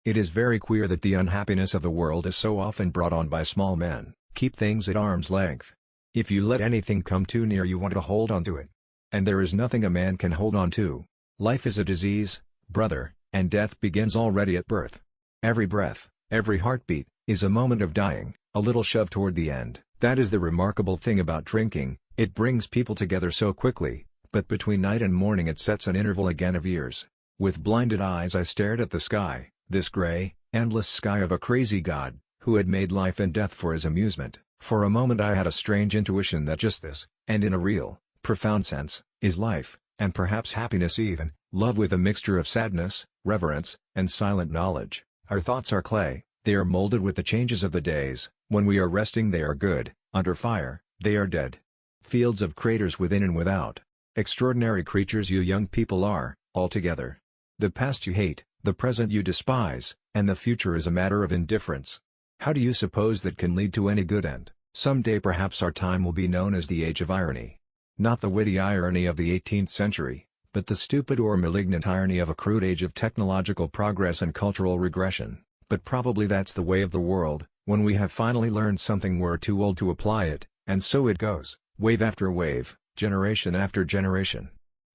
It is very queer that the unhappiness of the world is so often brought on by small men. Keep things at arm's length. If you let anything come too near, you want to hold on to it. And there is nothing a man can hold on to. Life is a disease, brother, and death begins already at birth. Every breath, every heartbeat, is a moment of dying, a little shove toward the end. That is the remarkable thing about drinking, it brings people together so quickly, but between night and morning it sets an interval again of years. With blinded eyes I stared at the sky, this gray, endless sky of a crazy God, who had made life and death for his amusement. For a moment I had a strange intuition that just this, and in a real, profound sense, is life, and perhaps happiness even, love with a mixture of sadness, reverence, and silent knowledge. Our thoughts are clay, they are molded with the changes of the days. When we are resting they are good, under fire, they are dead. Fields of craters within and without. Extraordinary creatures you young people are, altogether. The past you hate, the present you despise, and the future is a matter of indifference. How do you suppose that can lead to any good end? Some day perhaps our time will be known as the age of irony. Not the witty irony of the 18th century, but the stupid or malignant irony of a crude age of technological progress and cultural regression. But probably that's the way of the world. When we have finally learned something we're too old to apply it, and so it goes, wave after wave, generation after generation.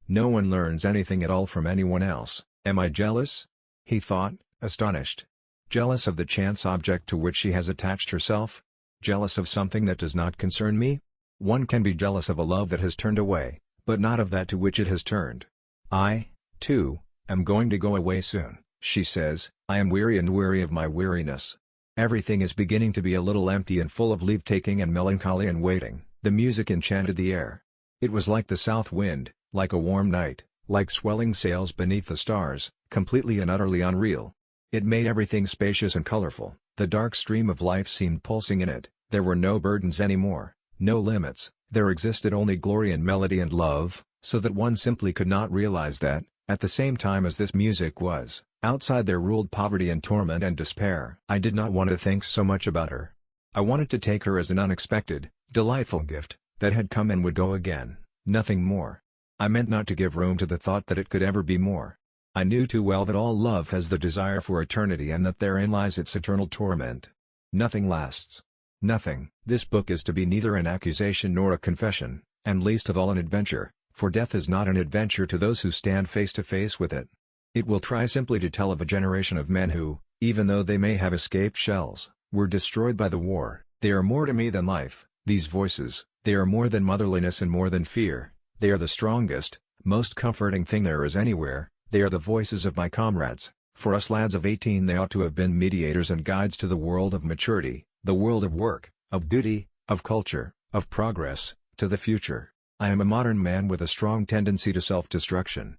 No one learns anything at all from anyone else. Am I jealous? He thought, astonished. Jealous of the chance object to which she has attached herself? Jealous of something that does not concern me? One can be jealous of a love that has turned away, but not of that to which it has turned. I, too, am going to go away soon, she says. I am weary and weary of my weariness. Everything is beginning to be a little empty and full of leave-taking and melancholy and waiting. The music enchanted the air. It was like the south wind, like a warm night, like swelling sails beneath the stars, completely and utterly unreal. It made everything spacious and colorful. The dark stream of life seemed pulsing in it. There were no burdens anymore, no limits. There existed only glory and melody and love, so that one simply could not realize that, at the same time as this music was, outside there ruled poverty and torment and despair. I did not want to think so much about her. I wanted to take her as an unexpected, delightful gift, that had come and would go again, nothing more. I meant not to give room to the thought that it could ever be more. I knew too well that all love has the desire for eternity and that therein lies its eternal torment. Nothing lasts. Nothing. This book is to be neither an accusation nor a confession, and least of all an adventure, for death is not an adventure to those who stand face to face with it. It will try simply to tell of a generation of men who, even though they may have escaped shells, were destroyed by the war. They are more to me than life, these voices. They are more than motherliness and more than fear. They are the strongest, most comforting thing there is anywhere. They are the voices of my comrades. For us lads of 18 they ought to have been mediators and guides to the world of maturity, the world of work, of duty, of culture, of progress, to the future. I am a modern man with a strong tendency to self-destruction.